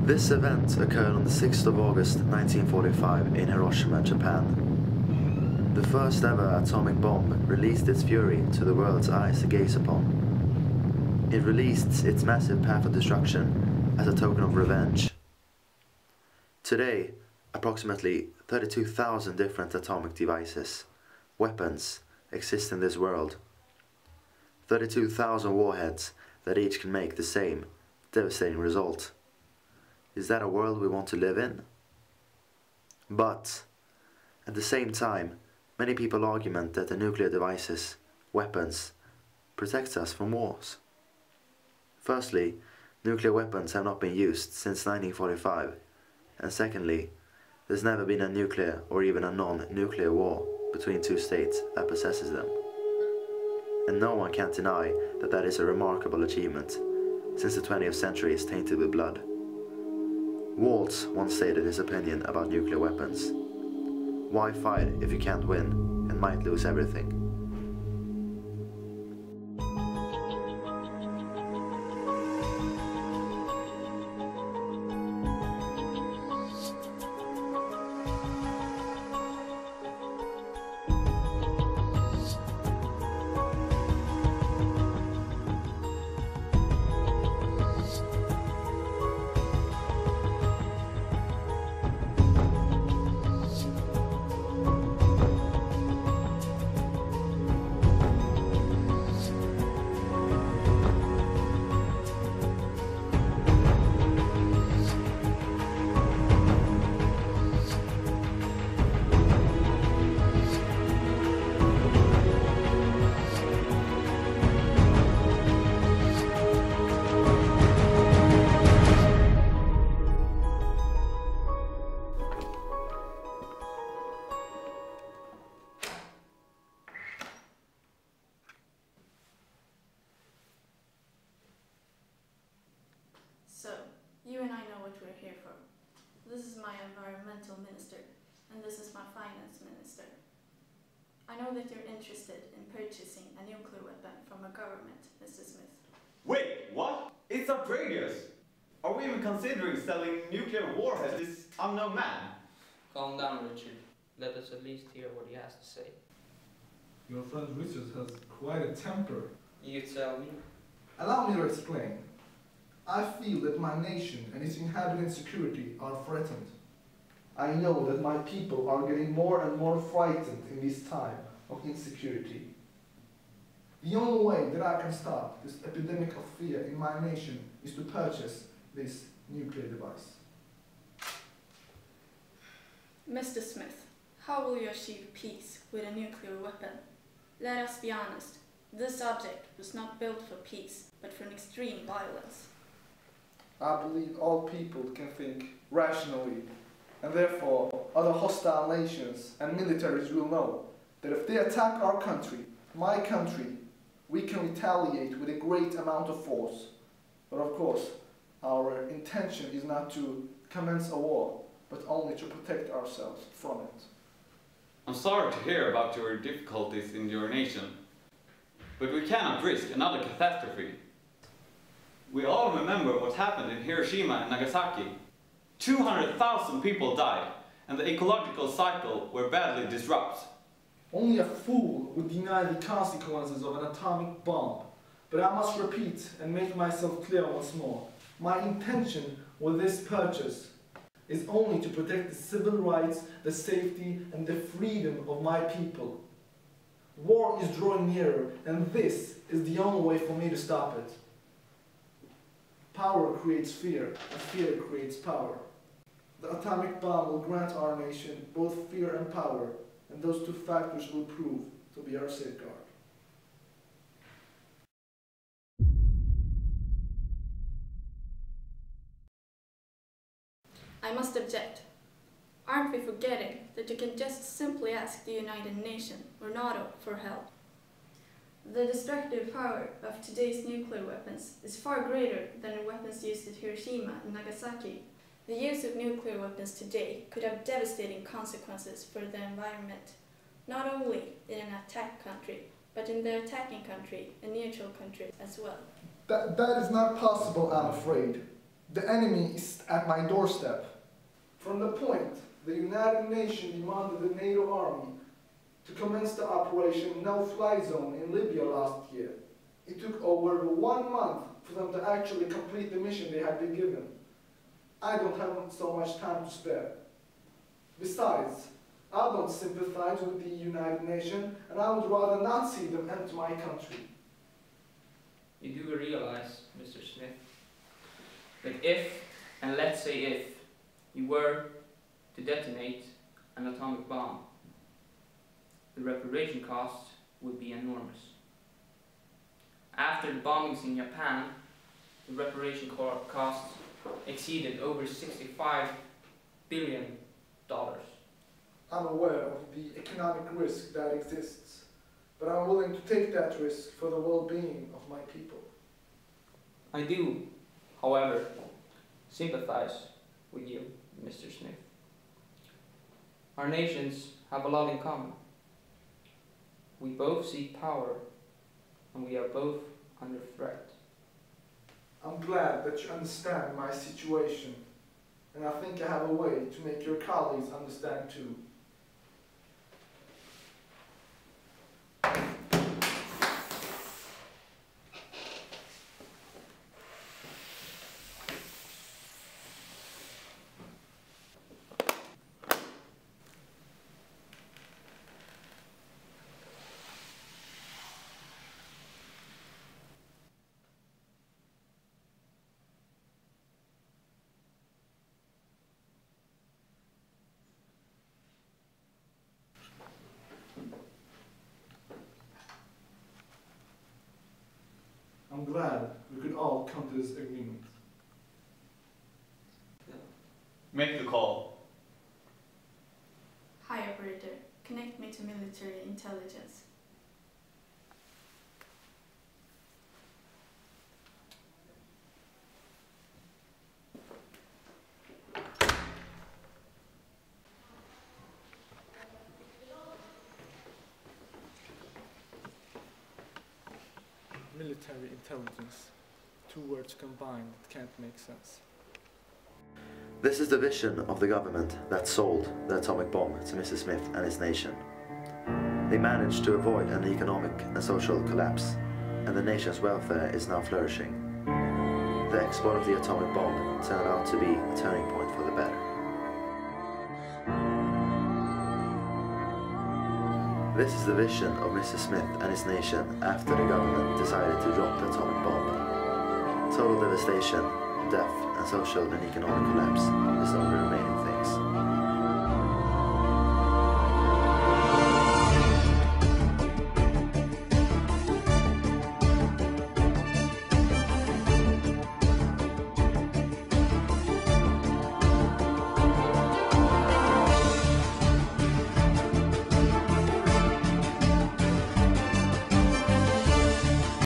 This event occurred on the 6th of August 1945 in Hiroshima, Japan. The first ever atomic bomb released its fury to the world's eyes to gaze upon. It released its massive path of destruction as a token of revenge. Today, approximately 32,000 different atomic devices, weapons, exist in this world. 32,000 warheads that each can make the same devastating result. Is that a world we want to live in? But, at the same time, many people argue that the nuclear devices, weapons, protect us from wars. Firstly, nuclear weapons have not been used since 1945, and secondly, there's never been a nuclear or even a non-nuclear war between two states that possesses them. And no one can deny that that is a remarkable achievement, since the 20th century is tainted with blood. Waltz once stated his opinion about nuclear weapons. Why fight if you can't win and might lose everything? So, you and I know what we're here for. This is my environmental minister, and this is my finance minister. I know that you're interested in purchasing a nuclear weapon from a government, Mr. Smith. Wait, what? It's outrageous! Are we even considering selling nuclear warheads to this unknown man? Calm down, Richard. Let us at least hear what he has to say. Your friend Richard has quite a temper. You tell me. Allow me to explain. I feel that my nation and its inhabitants' security are threatened. I know that my people are getting more and more frightened in this time of insecurity. The only way that I can stop this epidemic of fear in my nation is to purchase this nuclear device. Mr. Smith, how will you achieve peace with a nuclear weapon? Let us be honest, this object was not built for peace, but for an extreme violence. I believe all people can think rationally, and therefore other hostile nations and militaries will know that if they attack our country, my country, we can retaliate with a great amount of force. But of course, our intention is not to commence a war, but only to protect ourselves from it. I'm sorry to hear about your difficulties in your nation, but we cannot risk another catastrophe. We all remember what happened in Hiroshima and Nagasaki. 200,000 people died, and the ecological cycle were badly disrupted. Only a fool would deny the consequences of an atomic bomb. But I must repeat and make myself clear once more. My intention with this purchase is only to protect the civil rights, the safety, and the freedom of my people. War is drawing nearer, and this is the only way for me to stop it. Power creates fear, and fear creates power. The atomic bomb will grant our nation both fear and power, and those two factors will prove to be our safeguard. I must object. Aren't we forgetting that you can just simply ask the United Nations or NATO for help? The destructive power of today's nuclear weapons is far greater than the weapons used at Hiroshima and Nagasaki. The use of nuclear weapons today could have devastating consequences for the environment, not only in an attacked country, but in the attacking country and neutral countries as well. That is not possible, I'm afraid. The enemy is at my doorstep. From the point the United Nations demanded the NATO army to commence the Operation No-Fly Zone in Libya last year, it took over 1 month for them to actually complete the mission they had been given. I don't have so much time to spare. Besides, I don't sympathize with the United Nations, and I would rather not see them enter my country. You do realize, Mr. Smith, that if, and let's say if, you were to detonate an atomic bomb, the reparation costs would be enormous. After the bombings in Japan, the reparation costs exceeded over $65 billion. I'm aware of the economic risk that exists, but I'm willing to take that risk for the well-being of my people. I do, however, sympathize with you, Mr. Smith. Our nations have a lot in common. We both seek power, and we are both under threat. I'm glad that you understand my situation, and I think I have a way to make your colleagues understand too. I'm glad we could all come to this agreement. Make the call. Hi operator, connect me to military intelligence. Military intelligence. 2 words combined that can't make sense. This is the vision of the government that sold the atomic bomb to Mr. Smith and his nation. They managed to avoid an economic and social collapse, and the nation's welfare is now flourishing. The export of the atomic bomb turned out to be a turning point for the better. This is the vision of Mr. Smith and his nation after the government decided to drop the atomic bomb. Total devastation, death and social and economic collapse.